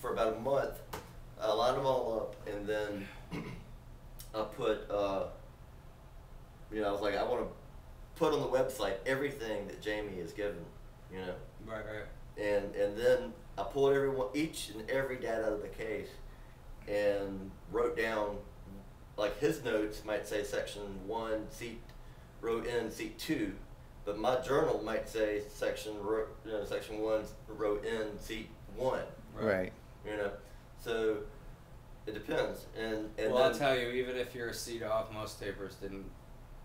for about a month. I lined them all up, and then I put, you know, I was like, I want to put on the website everything that Jamie has given, you know. Right, right. And then I pulled each and every dad out of the case, and wrote down, like his notes might say section 1, wrote in seat 2, but my journal might say section 1, wrote in seat 1. Right. You know, so it depends. And well, I'll tell you, even if you're a seat off, most tapers didn't.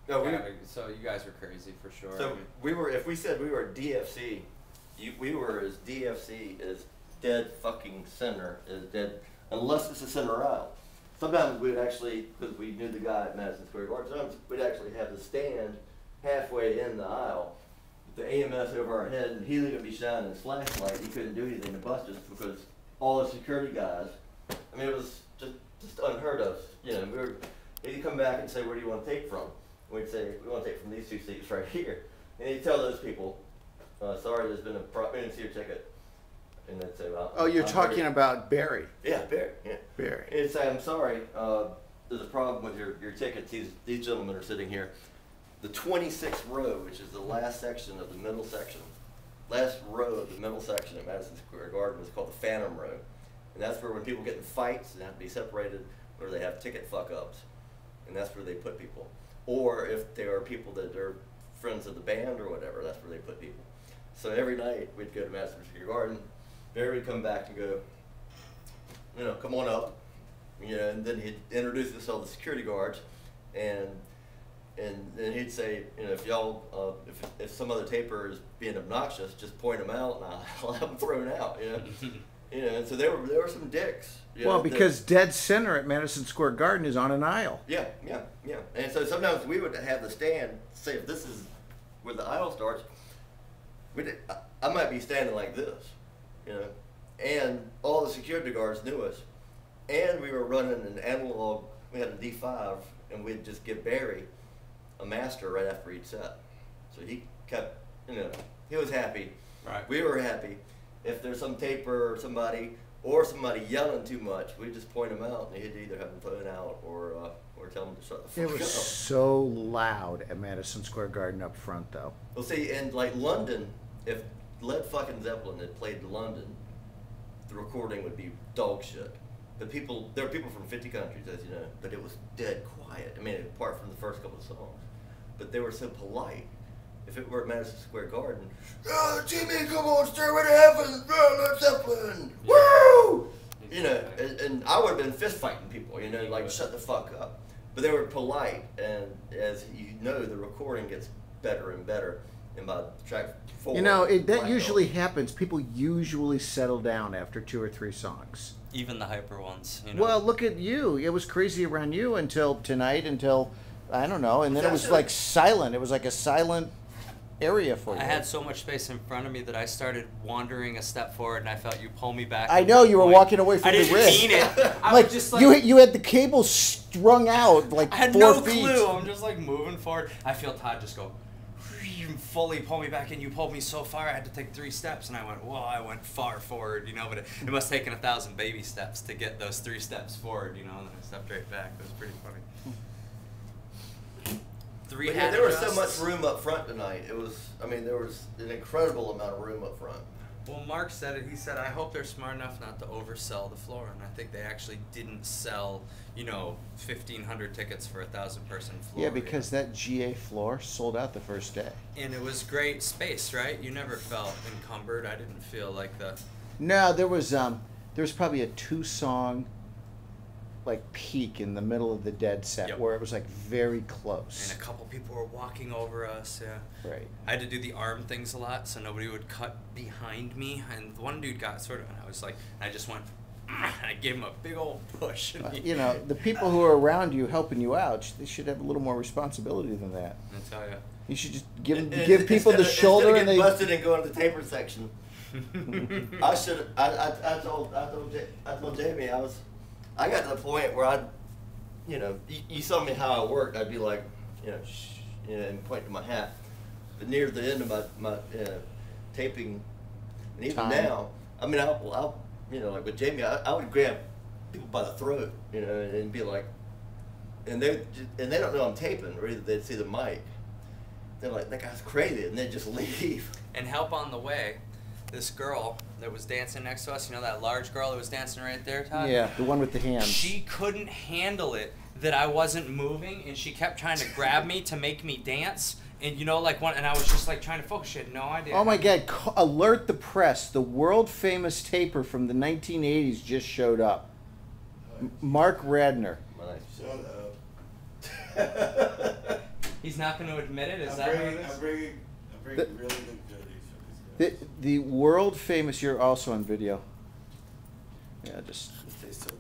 No, so you guys were crazy for sure. So we were. If we said we were DFC, we were as DFC as dead fucking center, as dead, unless it's a center aisle. Sometimes we'd actually, because we knew the guy at Madison Square Garden, sometimes we'd actually have the stand halfway in the aisle, the AMS over our head, and he'd be shining his flashlight. He couldn't do anything to bust us because all the security guys. I mean, it was just unheard of. You know, he'd come back and say, "Where do you want to take from?" We'd say, "We want to take from these 2 seats right here," and he'd tell those people, "Sorry, there's been a problem. We didn't see your ticket." And they'd say, "Well." Oh, you're talking about Barry. Yeah, Barry. Yeah. Barry. And he'd say, "I'm sorry. There's a problem with your tickets. These gentlemen are sitting here. The 26th row, which is the last section of the middle section, last row of the middle section at Madison Square Garden is called the Phantom Row, and that's where when people get in fights and have to be separated, or they have ticket fuck-ups, and that's where they put people. Or if there are people that are friends of the band or whatever, that's where they put people. So every night we'd go to Madison Square Garden. Barry would come back and go, you know, come on up, you know, and then he'd introduce us to all the security guards, and then he'd say, you know, if y'all, if some other taper is being obnoxious, just point them out and I'll have them thrown out, you know. You know, and so there were some dicks. Well, because dead center at Madison Square Garden is on an aisle. Yeah. And so sometimes we would have the stand, say if this is where the aisle starts, I might be standing like this, you know, and all the security guards knew us. And we were running an analog, we had a D5, and we'd just give Barry a master right after each set. So he kept, you know, he was happy. Right. We were happy. If there's some taper or somebody yelling too much, we just point them out, and he'd either have them thrown out or tell them to shut the fuck up. It was so loud at Madison Square Garden up front, though. Well, see, in like London, if Led fucking Zeppelin had played London, the recording would be dog shit. But there were people from 50 countries, as you know, but it was dead quiet. I mean, apart from the first couple of songs. But they were so polite. If it were at Madison Square Garden, "Oh, Jimmy, come on, Stairway to Heaven, Led Zeppelin, woo!" You know, and I would have been fist fighting people, you know, like, shut the fuck up. But they were polite, and as you know, the recording gets better and better. And by track 4, you know, that usually happens. People usually settle down after 2 or 3 songs. Even the hyper ones, you know. Well, look at you. It was crazy around you until tonight, I don't know, and then it was like silent. It was like a silent area for you. I had so much space in front of me that I started wandering a step forward, and I felt you pull me back. I know you were walking away from the wrist. I didn't mean it. I like, was just like you had the cable strung out like 4 feet. I had no clue. I'm just like moving forward. I feel Todd just go fully pull me back, and you pulled me so far I had to take 3 steps, and I went, whoa, I went far forward, you know, but it must have taken 1,000 baby steps to get those 3 steps forward, you know, and then I stepped right back. It was pretty funny. Yeah, there was so much room up front tonight. It was, I mean, there was an incredible amount of room up front. Well, Mark said it. He said, I hope they're smart enough not to oversell the floor. And I think they actually didn't sell, you know, 1,500 tickets for a 1,000-person floor. Yeah, because that GA floor sold out the first day. And it was great space, right? You never felt encumbered. I didn't feel like the... No, there was probably a 2-song like peak in the middle of the dead set. Yep. Where it was like very close. And a couple people were walking over us, yeah. Right. I had to do the arm things a lot so nobody would cut behind me. And one dude got sort of, and I was like, I just went, and I gave him a big old push. You know, the people who are around you helping you out, they should have a little more responsibility than that. I tell you. You should just give people the shoulder and they busted and go into the taper section. I should. I told Jamie I got to the point where you know, you saw me how I worked. I'd be like, you know, shh, you know, and point to my hat. But near the end of my taping, and even now, I mean, I'll You know, like with Jamie, I would grab people by the throat, you know, and be like, and they don't know I'm taping, or either they'd see the mic. They're like, that guy's crazy, and they just leave. And help on the way, this girl that was dancing next to us, you know that large girl that was dancing right there, Todd? Yeah, the one with the hands. She couldn't handle it that I wasn't moving, and she kept trying to grab me to make me dance. And you know, like and I was just like trying to focus. She had no idea. Oh my God! Alert the press! The world famous taper from the 1980s just showed up. Mark Radner. Shut up. He's not going to admit it. Is I'm that bringing, what it is? I'm bringing really good goodies for these guys. The world famous. You're also on video. Yeah, just. This tastes so